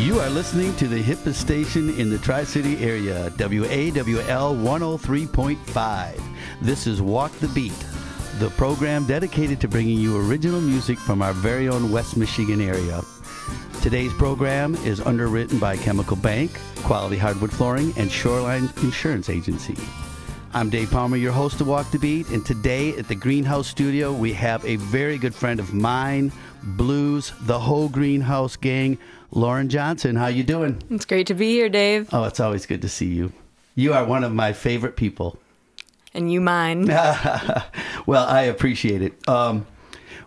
You are listening to the hippest station in the Tri-City area, WAWL 103.5. This is Walk the Beat, the program dedicated to bringing you original music from our very own West Michigan area. Today's program is underwritten by Chemical Bank, Quality Hardwood Flooring, and Shoreline Insurance Agency. I'm Dave Palmer, your host of Walk the Beat, and today at the Greenhouse Studio, we have a very good friend of mine, Blues, the whole Greenhouse gang, Loren Johnson. How you doing? It's great to be here, Dave. Oh, it's always good to see you. You are one of my favorite people. And you mine. Well, I appreciate it.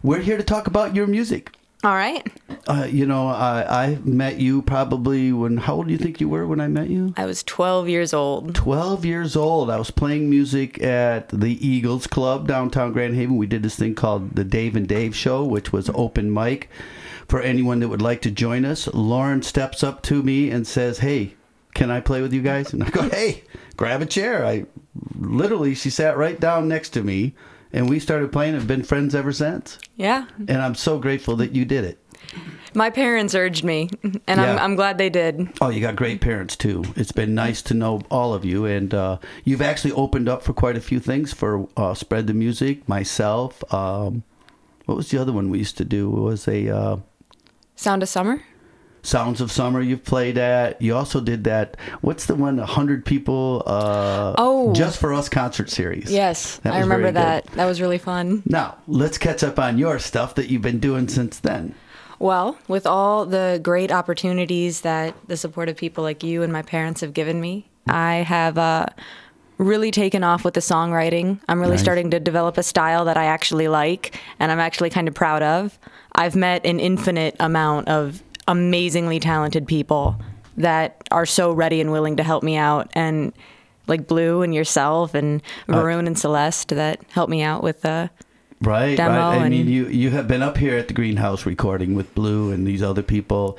We're here to talk about your music. All right. I met you probably how old do you think you were when I met you? I was 12 years old. 12 years old. I was playing music at the Eagles Club downtown Grand Haven. We did this thing called the Dave and Dave Show, which was open mic for anyone that would like to join us. Lauren steps up to me and says, "Hey, can I play with you guys?" And I go, "Hey, grab a chair." She sat right down next to me. And we started playing and have been friends ever since. Yeah. And I'm so grateful that you did it. My parents urged me, and yeah. I'm glad they did. Oh, you got great parents, too. It's been nice to know all of you. And you've actually opened up for quite a few things for Spread the Music, myself. What was the other one we used to do? It was a... Sound of Summer? Sounds of Summer you've played at. You also did that, what's the one, 100 people Just for Us concert series. Yes, I remember that. That was really fun. Now, let's catch up on your stuff that you've been doing since then. Well, with all the great opportunities that the supportive people like you and my parents have given me, I have really taken off with the songwriting. I'm really starting to develop a style that I actually like, and I'm actually kind of proud of. I've met an infinite amount of amazingly talented people that are so ready and willing to help me out, and like Blue and yourself and Varun and Celeste that helped me out with the demo. Right. I mean, you have been up here at the Greenhouse recording with Blue and these other people.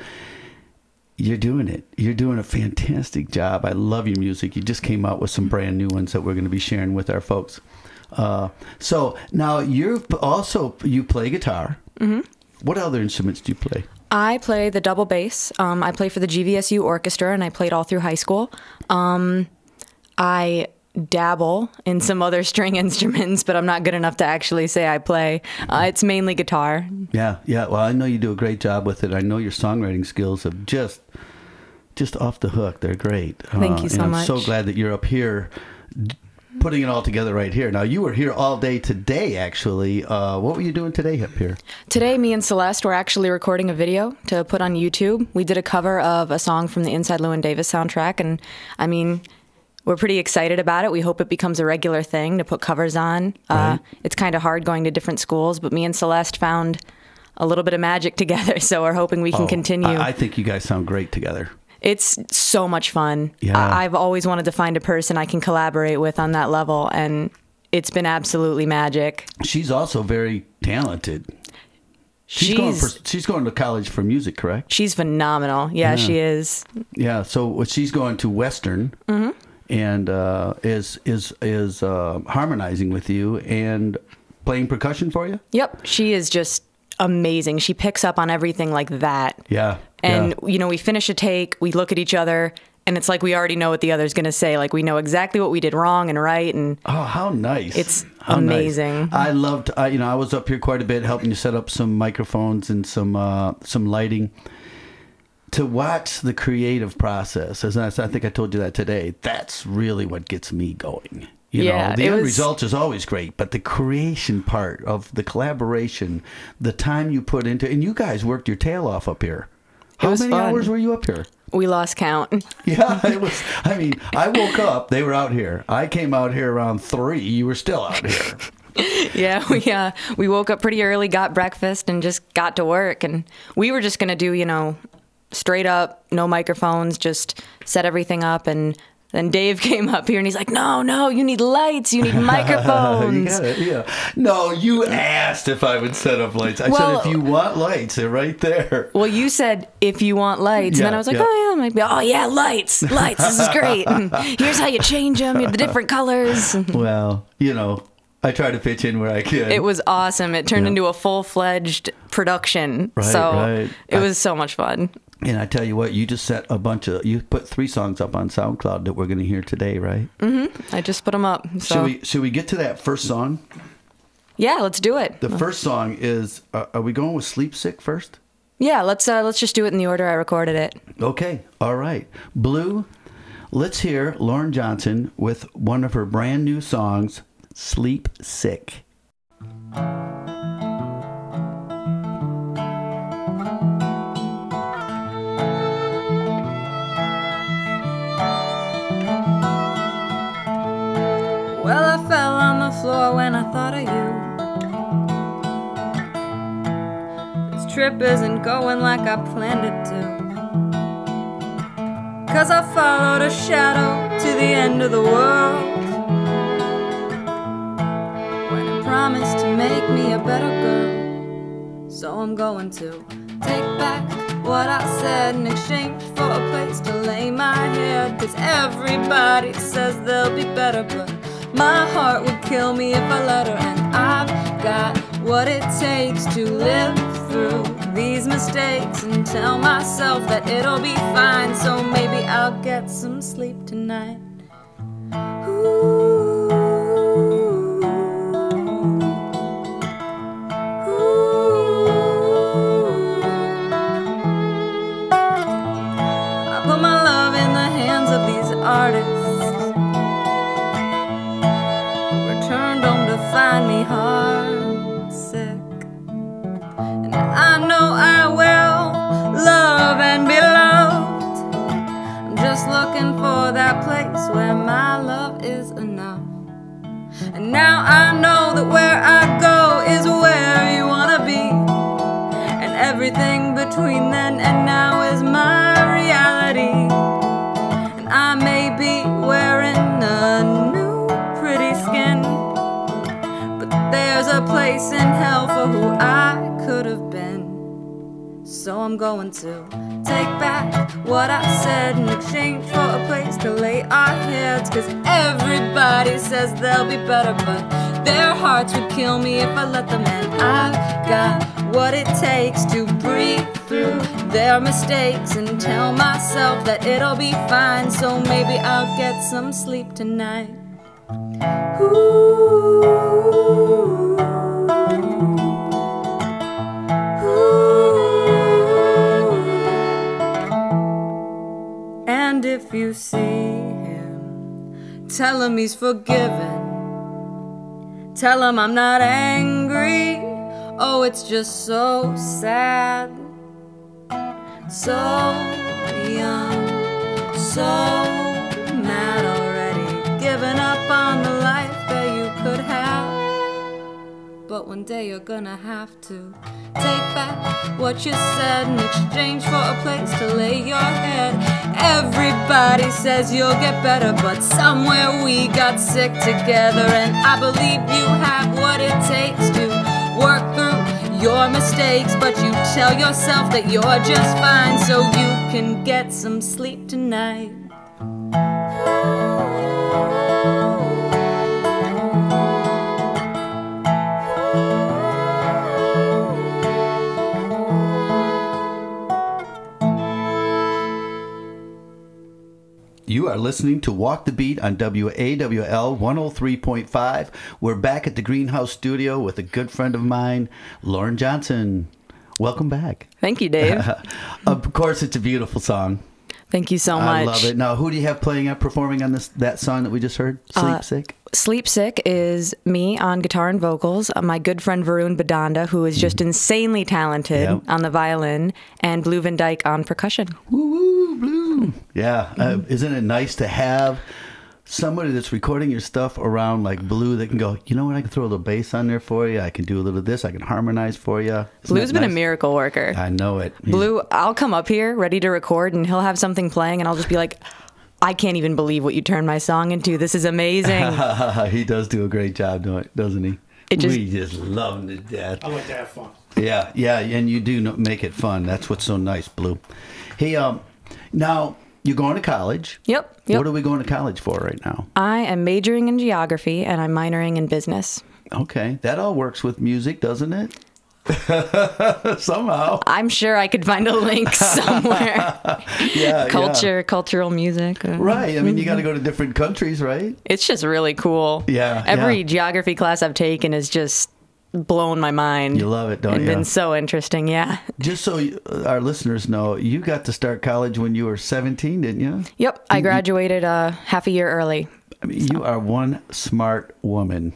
You're doing it. You're doing a fantastic job. I love your music. You just came out with some brand new ones that we're going to be sharing with our folks. So now you play guitar. Mm-hmm. What other instruments do you play? I play the double bass. I play for the GVSU orchestra, and I played all through high school. I dabble in some other string instruments, but I'm not good enough to actually say I play. It's mainly guitar. Yeah. Well, I know you do a great job with it. I know your songwriting skills are just off the hook. They're great. Thank you so much. I'm so glad that you're up here putting it all together right here. Now, you were here all day today, actually. What were you doing today up here? Today, me and Celeste were actually recording a video to put on YouTube. We did a cover of a song from the Inside Llewyn Davis soundtrack, and I mean, we're pretty excited about it. We hope it becomes a regular thing to put covers on. Right. It's kind of hard going to different schools, but me and Celeste found a little bit of magic together, so we're hoping we can continue. I think you guys sound great together. It's so much fun. Yeah. I've always wanted to find a person I can collaborate with on that level, and it's been absolutely magic. She's also very talented. She's going to college for music, correct? She's phenomenal. Yeah, she is. Yeah, so she's going to Western, and is harmonizing with you and playing percussion for you? Yep, she is just amazing. She picks up on everything like that. Yeah. And, we finish a take, we look at each other, and it's like we already know what the other's going to say. Like, we know exactly what we did wrong and right. And oh, how nice. It's amazing. Nice. I was up here quite a bit helping you set up some microphones and some lighting. To watch the creative process, as I think I told you that today, that's really what gets me going. The end result is always great, but the creation part of the collaboration, the time you put into, and you guys worked your tail off up here. How many hours were you up here? We lost count. Yeah, it was. I mean, I woke up, they were out here. I came out here around 3. You were still out here. Yeah, we woke up pretty early, got breakfast, and just got to work. And we were just going to do, straight up, no microphones, just set everything up. And then Dave came up here and he's like, no, you need lights, you need microphones. No, you asked if I would set up lights. I said, if you want lights, they're right there. Well, you said, if you want lights. And then I was like, lights, this is great. And here's how you change them, the different colors. Well, I try to pitch in where I can. It was awesome. It turned into a full-fledged production. It was so much fun. And I tell you what, you just set you put 3 songs up on SoundCloud that we're going to hear today, right? Mm-hmm. I just put them up. So. Should we get to that first song? Yeah, let's do it. The first song is, are we going with Sleep Sick first? Yeah, let's just do it in the order I recorded it. Okay, all right. Blue, let's hear Loren Johnson with one of her brand new songs, Sleep Sick. Well, I fell on the floor when I thought of you. This trip isn't going like I planned it to. 'Cause I followed a shadow to the end of the world, when it promised to make me a better girl. So I'm going to take back what I said in exchange for a place to lay my head. 'Cause everybody says they'll be better, but my heart would kill me if I let her. And I've got what it takes to live through these mistakes and tell myself that it'll be fine. So maybe I'll get some sleep tonight. Ooh. I put my love in the hands of these artists, find me heart sick. And I know I will love and be loved. I'm just looking for that place where my love is enough. And now I know that where I go is where you wanna be. And everything between then and now is my reality. And I may be wearing a new pretty skin, there's a place in hell for who I could have been. So I'm going to take back what I said in exchange for a place to lay our heads. 'Cause everybody says they'll be better, but their hearts would kill me if I let them in. I've got what it takes to breathe through their mistakes and tell myself that it'll be fine. So maybe I'll get some sleep tonight. And if you see him, tell him he's forgiven. Tell him I'm not angry. Oh, it's just so sad. So young, so mad already, giving up on the life that you could have. But one day you're gonna have to take back what you said in exchange for a place to lay your head. Everybody says you'll get better, but somewhere we got sick together. And I believe you have what it takes to work through your mistakes, but you tell yourself that you're just fine, so you can get some sleep tonight. You are listening to Walk the Beat on WAWL 103.5. We're back at the Greenhouse Studio with a good friend of mine, Loren Johnson. Welcome back. Thank you, Dave. Of course, it's a beautiful song. Thank you so much. I love it. Now, who do you have performing on that song that we just heard? Sleep Sick? Sleep Sick is me on guitar and vocals, my good friend Varun Badanda, who is just insanely talented on the violin, and Blue Van Dyke on percussion. Woo, Blue. Yeah. Isn't it nice to have somebody that's recording your stuff around like Blue that can go, you know what, I can throw a little bass on there for you. I can do a little of this. I can harmonize for you. Blue's been a miracle worker. I know it. Blue, I'll come up here ready to record and he'll have something playing and I'll just be like, I can't even believe what you turned my song into. This is amazing. He does do a great job, doesn't he? We just love him to death. I like to have fun. Yeah, and you do make it fun. That's what's so nice, Blue. Hey, now you're going to college. Yep. What are we going to college for right now? I am majoring in geography and I'm minoring in business. Okay, that all works with music, doesn't it? Somehow. I'm sure I could find a link somewhere. Yeah, Cultural music. Right. I mean, you got to go to different countries, right? It's just really cool. Yeah. Every geography class I've taken is just blown my mind. You love it, don't you? It's been so interesting, yeah. Just so our listeners know, you got to start college when you were 17, didn't you? Yep. I graduated half a year early. I mean, you are one smart woman.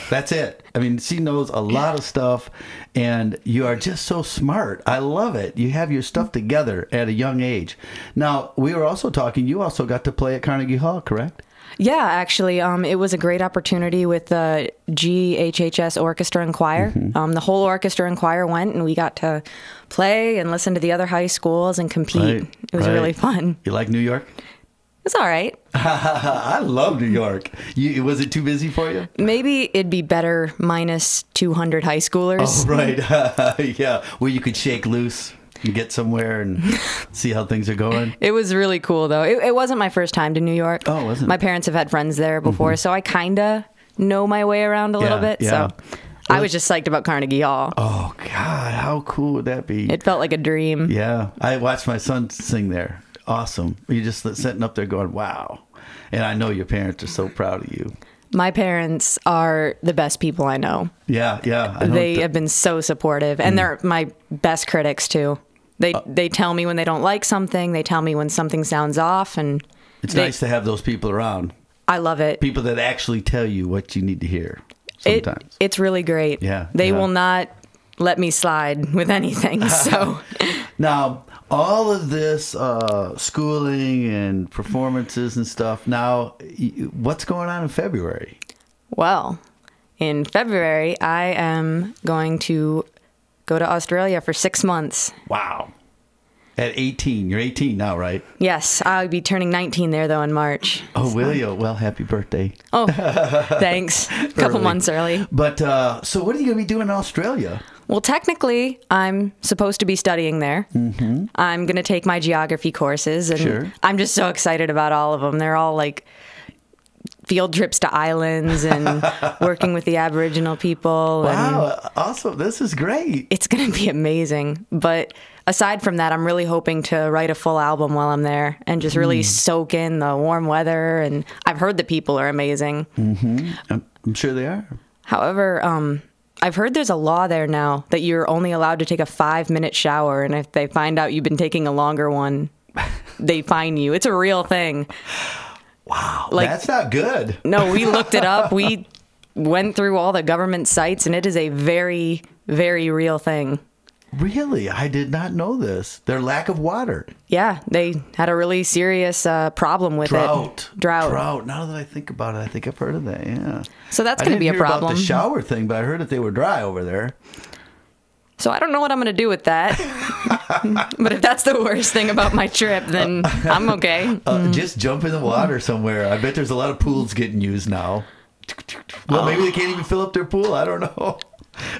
That's it. I mean, she knows a lot of stuff, and you are just so smart. I love it. You have your stuff together at a young age. Now, we were also talking, you also got to play at Carnegie Hall, correct? Yeah, actually, it was a great opportunity with the GHHS Orchestra and Choir. The whole orchestra and choir went, and we got to play and listen to the other high schools and compete. It was really fun. You like New York? It's all right. I love New York. Was it too busy for you? Maybe it'd be better minus 200 high schoolers. Oh, right. Yeah, where you could shake loose and get somewhere and see how things are going. It was really cool, though. It wasn't my first time to New York. Oh, wasn't it? My parents have had friends there before, so I kind of know my way around a little bit. Yeah. So I was just psyched about Carnegie Hall. Oh, God, how cool would that be? It felt like a dream. Yeah, I watched my son sing there. Awesome. You're just sitting up there going, wow. And I know your parents are so proud of you. My parents are the best people I know. Yeah. They have been so supportive, and they're my best critics, too. They tell me when they don't like something. They tell me when something sounds off, and it's nice to have those people around. I love it. People that actually tell you what you need to hear sometimes. It's really great. Yeah. They will not let me slide with anything, so... Now, all of this schooling and performances and stuff, now, what's going on in February? Well, in February, I am going to go to Australia for 6 months. Wow. At 18. You're 18 now, right? Yes. I'll be turning 19 there, though, in March. Oh, will you? Well, happy birthday. Oh, thanks. A couple months early. But, so what are you going to be doing in Australia? Well, technically, I'm supposed to be studying there. Mm-hmm. I'm going to take my geography courses, and I'm just so excited about all of them. They're all like field trips to islands and working with the Aboriginal people. Wow, awesome. This is great. It's going to be amazing. But aside from that, I'm really hoping to write a full album while I'm there and just really soak in the warm weather. And I've heard the people are amazing. Mm-hmm. I'm sure they are. However, I've heard there's a law there now that you're only allowed to take a 5-minute shower, and if they find out you've been taking a longer one, they fine you. It's a real thing. Wow, that's not good. No, we looked it up. We went through all the government sites, and it is a very, very real thing. Really? I did not know this. Their lack of water. Yeah, they had a really serious problem with Drought. it. Drought. Now that I think about it, I think I've heard of that, yeah. So that's going to be a problem. About the shower thing, but I heard that they were dry over there. So I don't know what I'm going to do with that. But if that's the worst thing about my trip, then I'm okay. Just jump in the water somewhere. I bet there's a lot of pools getting used now. Well, maybe they can't even fill up their pool. I don't know.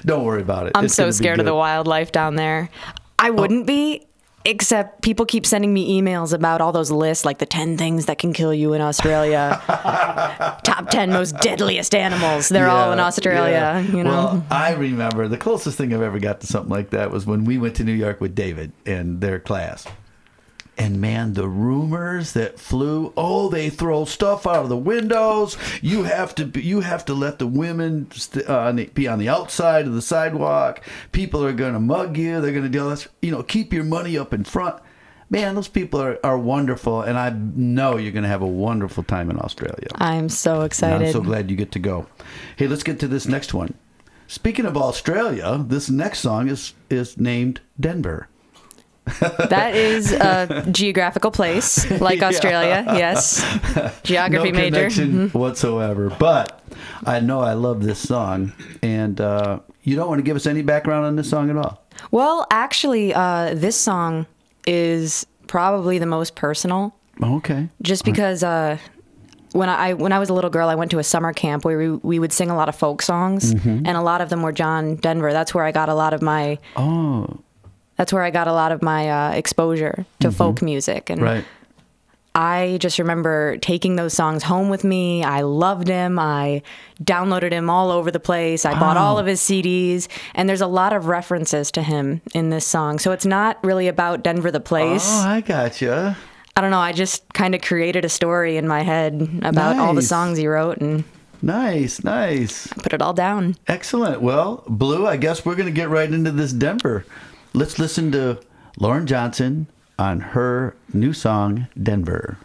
Don't worry about it. I'm so scared of the wildlife down there. I wouldn't be, except people keep sending me emails about all those lists, like the 10 things that can kill you in Australia. Top 10 most deadliest animals. They're all in Australia, you know. Well, I remember the closest thing I've ever got to something like that was when we went to New York with David and their class. And man, the rumors that flew, they throw stuff out of the windows. You have to let the women be on the outside of the sidewalk. People are going to mug you. They're going to do all this. Keep your money up in front. Man, those people are wonderful, and I know you're going to have a wonderful time in Australia. I'm so excited. And I'm so glad you get to go. Hey, let's get to this next one. Speaking of Australia, this next song is named Denver. That is a geographical place, like Australia. Yes, geography major. No connection whatsoever. But I know I love this song, and you don't want to give us any background on this song at all. Well, actually, this song is probably the most personal. Okay. Just because when I was a little girl, I went to a summer camp where we would sing a lot of folk songs, and a lot of them were John Denver. That's where I got a lot of my. That's where I got a lot of my exposure to folk music. And I just remember taking those songs home with me. I loved him. I downloaded him all over the place. I bought all of his CDs. And there's a lot of references to him in this song. So it's not really about Denver the place. Oh, I gotcha. I don't know. I just kind of created a story in my head about all the songs he wrote and Nice. put it all down. Excellent. Well, Blue, I guess we're going to get right into this Denver. Let's listen to Loren Johnson on her new song, Denver.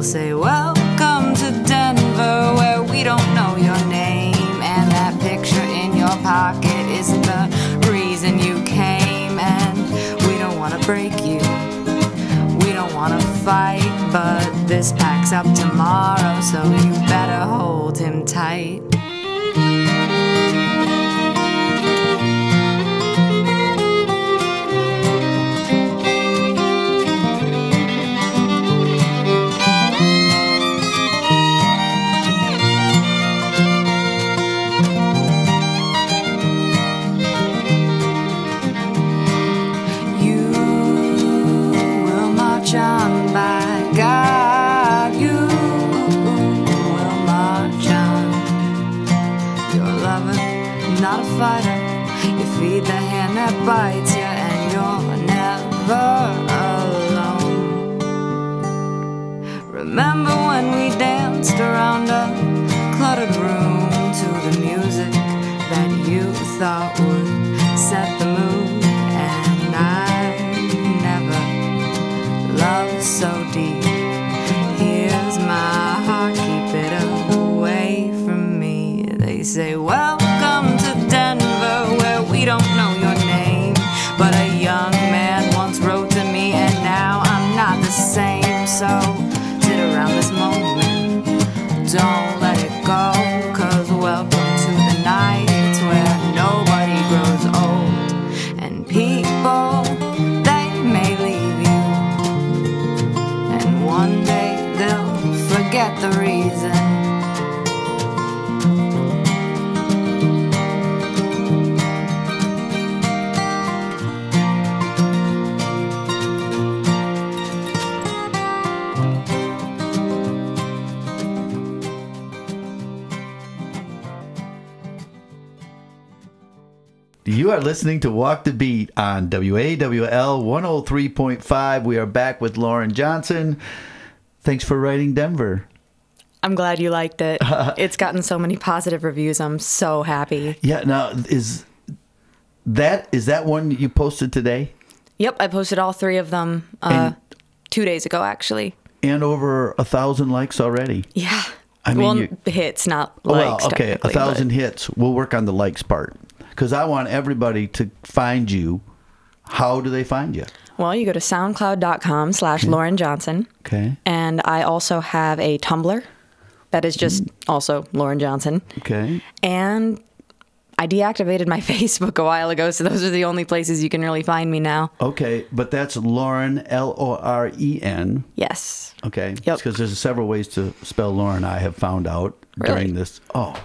Say, welcome to Denver, where we don't know your name, and that picture in your pocket isn't the reason you came. And we don't want to break you, we don't want to fight, but this packs up tomorrow, so you better hold him tight. You feed the hand that bites you, and you're never alone. Remember when we danced around a cluttered room to the music that you thought would set the mood? And I never loved so deep. Here's my heart, keep it away from me. They say, welcome to Denver, where we don't know your name, but a young man once wrote to me, and now I'm not the same. So sit around this moment, don't let it go, 'cause welcome to the night where nobody grows old, and people, they may leave you, and one day they'll forget the reason. You are listening to Walk the Beat on WAWL 103.5. We are back with Loren Johnson. Thanks for writing Denver. I'm glad you liked it. It's gotten so many positive reviews. I'm so happy. Yeah, now, is that one you posted today? Yep, I posted all three of them 2 days ago, actually. And over 1,000 likes already. Yeah. I mean, hits, not likes. Well, okay, 1,000 hits. We'll work on the likes part. Because I want everybody to find you. How do they find you? Well, you go to soundcloud.com/Loren Johnson. Okay. And I also have a Tumblr that is just also Loren Johnson. Okay. And I deactivated my Facebook a while ago, so those are the only places you can really find me now. Okay, but that's Loren, Loren. Yes. Okay. Yep. Because there's several ways to spell Loren, I have found out during this. Oh,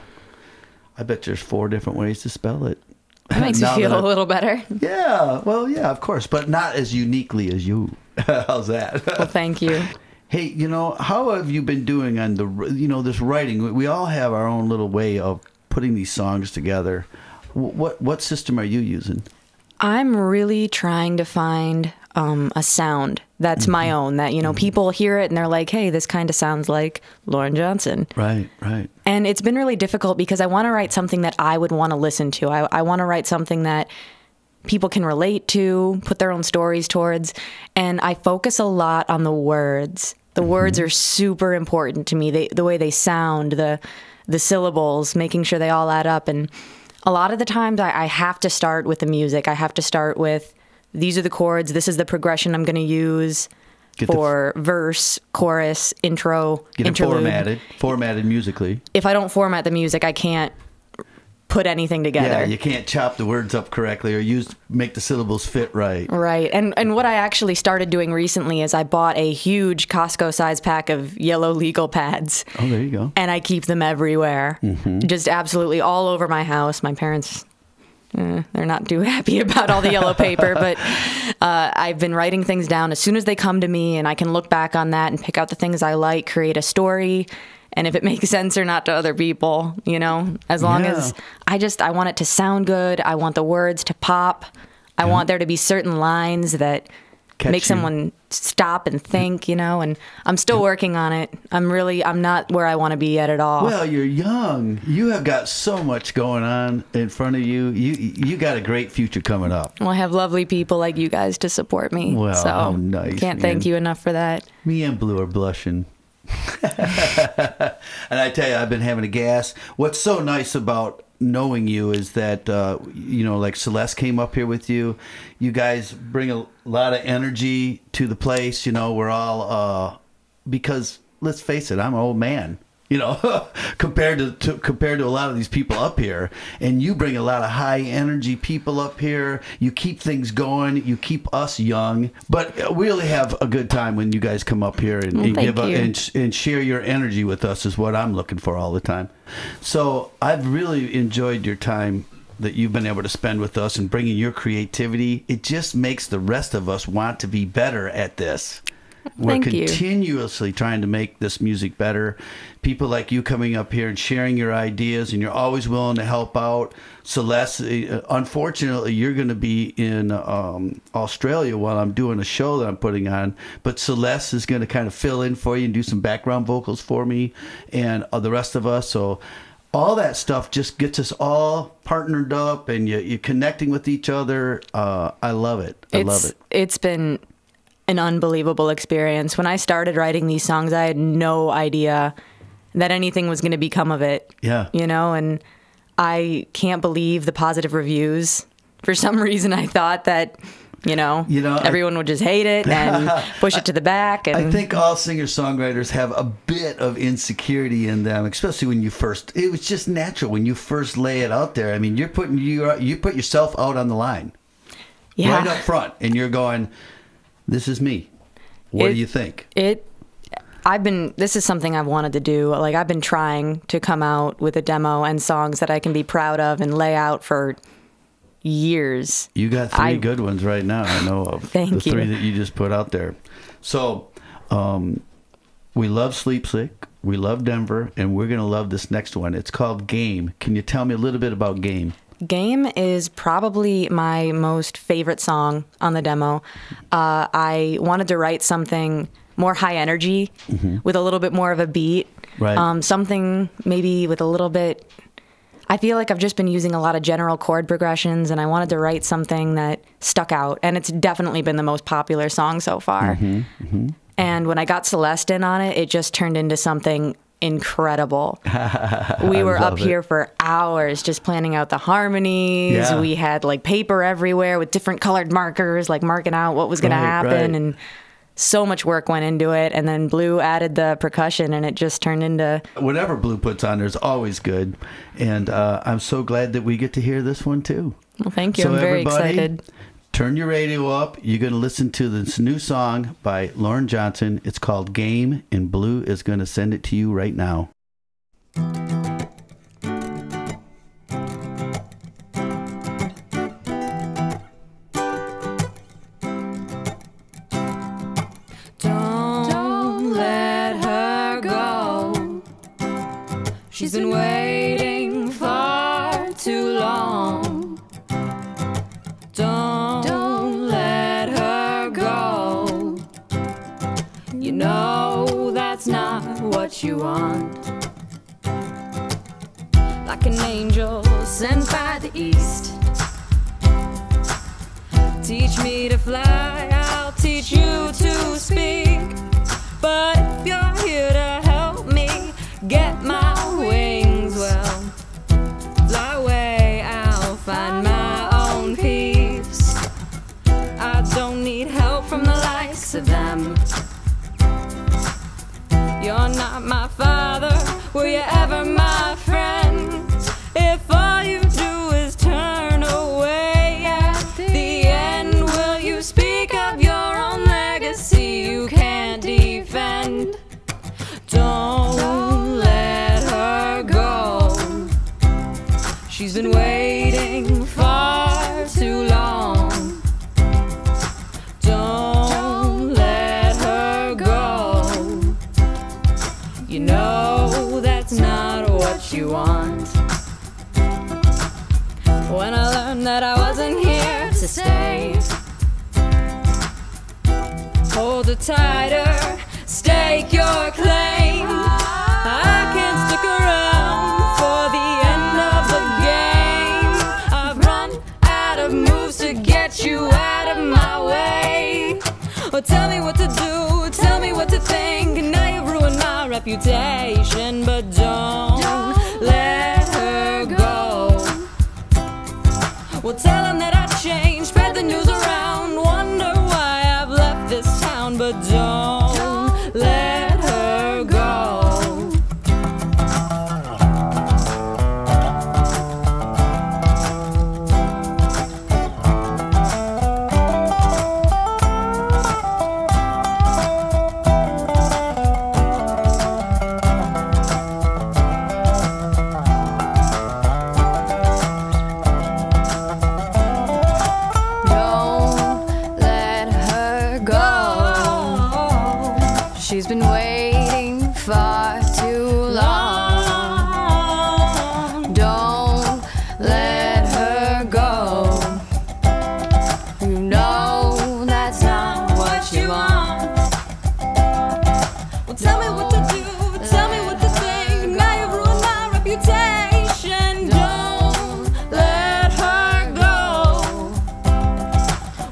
I bet there's 4 different ways to spell it. That makes me feel a little better. Yeah, well, yeah, of course, but not as uniquely as you. How's that? Well, thank you. Hey, you know, how have you been doing on this writing? We all have our own little way of putting these songs together. What system are you using? I'm really trying to find a sound that's my own, that, people hear it and they're like, hey, this kind of sounds like Loren Johnson. Right, right. And it's been really difficult because I want to write something that I would want to listen to. I want to write something that people can relate to, put their own stories towards. And I focus a lot on the words. The words are super important to me. The way they sound, the syllables, making sure they all add up. And a lot of the times I have to start with the music. I have to start with, these are the chords, this is the progression I'm going to use for verse, chorus, intro, interlude. Formatted musically. If I don't format the music, I can't put anything together. Yeah, you can't chop the words up correctly or make the syllables fit right. Right. And what I actually started doing recently is I bought a huge Costco-sized pack of yellow legal pads. Oh, there you go. And I keep them everywhere. Just absolutely all over my house. My parents, they're not too happy about all the yellow paper, but I've been writing things down as soon as they come to me, and I can look back on that and pick out the things I like, create a story. And if it makes sense or not to other people, as long as I want it to sound good. I want the words to pop. I want there to be certain lines that make someone stop and think, and I'm still working on it. I'm not where I want to be yet at all. Well, you're young. You have got so much going on in front of you. You got a great future coming up. Well, I have lovely people like you guys to support me. Well, so how nice. Can't thank you enough for that. Me and Blue are blushing. And I tell you, I've been having a gas. What's so nice about knowing you is that like Celeste came up here with you. You guys bring a lot of energy to the place. We're all because let's face it, I'm an old man. Compared to a lot of these people up here, and you bring a lot of high energy people up here. You keep things going. You keep us young, but we really have a good time when you guys come up here and share your energy with us. Is what I'm looking for all the time. So I've really enjoyed your time that you've been able to spend with us and bringing your creativity. It just makes the rest of us want to be better at this. We're continuously trying to make this music better. People like you coming up here and sharing your ideas, and you're always willing to help out. Celeste, unfortunately, you're going to be in Australia while I'm doing a show that I'm putting on. But Celeste is going to kind of fill in for you and do some background vocals for me and the rest of us. So all that stuff just gets us all partnered up, and you're connecting with each other. I love it. I love it. It's been an unbelievable experience. When I started writing these songs, I had no idea that anything was going to become of it. Yeah. And I can't believe the positive reviews. For some reason, I thought that, everyone would just hate it and push it to the back. And I think all singer-songwriters have a bit of insecurity in them, especially when it was just natural when you first lay it out there. I mean, you put yourself out on the line. Yeah. Right up front, and you're going, this is me. What do you think? This is something I've wanted to do. Like, I've been trying to come out with a demo and songs that I can be proud of and lay out for years. You got three good ones right now, I know of. Thank you. The three that you just put out there. So, we love Sleep Sick, we love Denver, and we're going to love this next one. It's called Game. Can you tell me a little bit about Game? Game is probably my most favorite song on the demo. I wanted to write something more high energy with a little bit more of a beat. Right. Something maybe with a little bit... I feel like I've just been using a lot of general chord progressions, and I wanted to write something that stuck out. And it's definitely been the most popular song so far. And when I got Celeste in on it, it just turned into something incredible. We were up here for hours just planning out the harmonies. Yeah. We had like paper everywhere with different colored markers, like marking out what was going to happen. And so much work went into it. And then Blue added the percussion, and it just turned into... Whatever Blue puts on there is always good. And I'm so glad that we get to hear this one too. Well, thank you. So I'm very excited. Turn your radio up. You're going to listen to this new song by Loren Johnson. It's called Game, and Blue is going to send it to you right now. She's been waiting far too long. Don't let her go. You know that's not what you want. Like an angel sent by the east. Teach me to fly, I'll teach you to speak. But if you're here to help me get my wings, well, fly away, I'll find my own peace. I don't need help from the likes of them. You're not my father, were you ever my friend? If all you do is turn away at the end, will you speak of your own legacy you can't defend? Don't let her go. She's been waiting far too long. Don't let her go. You know that's not what you want. When I learned that I wasn't here to stay, hold it tighter, stake your claim. I can't stick around for the end of the game. I've run out of moves to get you out of my way. Well, tell me what to do, tell me what to think, and now you've ruined my reputation. But don't let her go. Well, tell him that I changed, spread the news around, wonder why I've left this town. But don't let her go. She's been waiting far too long. Don't let her go. You know that's not what you want. Well, tell me what to do, tell me what to think. Now you've ruined my reputation. Don't let her go.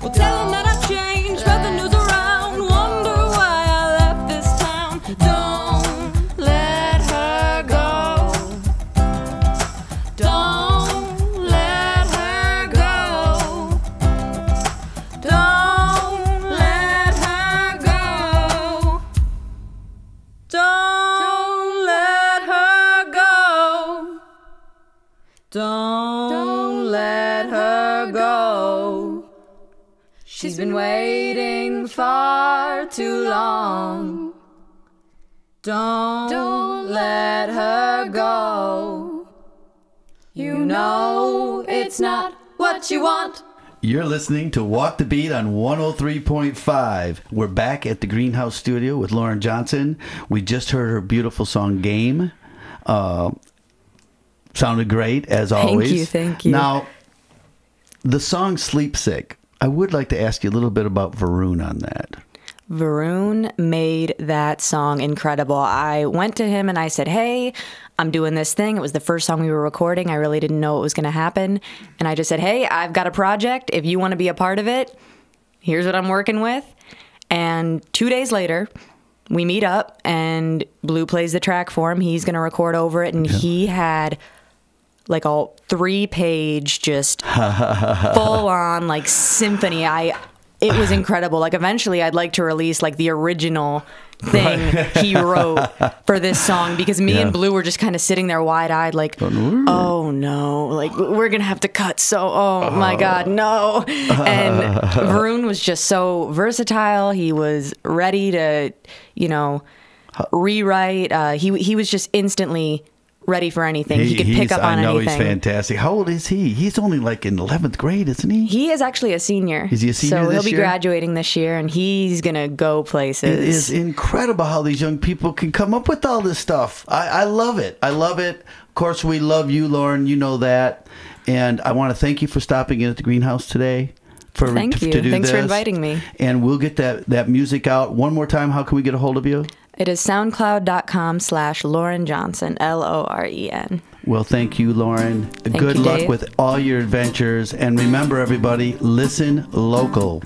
Well, tell him that I've changed, spread the news around, wonder why I left this town. Don't let her go. Don't let her go. Don't let her go. Don't let her go. Don't let her go. She's been waiting far too long. Don't let her go. You know it's not what you want. You're listening to Walk the Beat on 103.5. We're back at the Greenhouse Studio with Loren Johnson. We just heard her beautiful song, Game. Sounded great, as always. Thank you. Now, the song Sleep Sick, I would like to ask you a little bit about Varun on that. Varun made that song incredible. I went to him and I said, hey, I'm doing this thing. It was the first song we were recording. I really didn't know what was going to happen. And I just said, hey, I've got a project. If you want to be a part of it, here's what I'm working with. And 2 days later, we meet up and Blue plays the track for him. He's going to record over it. And he had like a 3-page, just full on like symphony. It was incredible. Like eventually I'd like to release like the original thing he wrote for this song, because me and Blue were just kind of sitting there wide-eyed like, oh no, like we're gonna have to cut, so my god, no. And Varun was just so versatile. He was ready to, you know, rewrite. He was just instantly ready for anything. He could pick up on anything. I know he's fantastic. How old is he? He's only like in 11th grade, isn't he? He is actually a senior. Is he a senior So this he'll be year? graduating this year, and he's going to go places. It is incredible how these young people can come up with all this stuff. I love it. I love it. Of course, we love you, Loren. You know that. And I want to thank you for stopping in at the greenhouse today. Thank you. Thanks for inviting me. And we'll get that music out. One more time, how can we get a hold of you? It is soundcloud.com/Loren Johnson, Loren. Well, thank you, Loren. Good luck with all your adventures. And remember, everybody, listen local.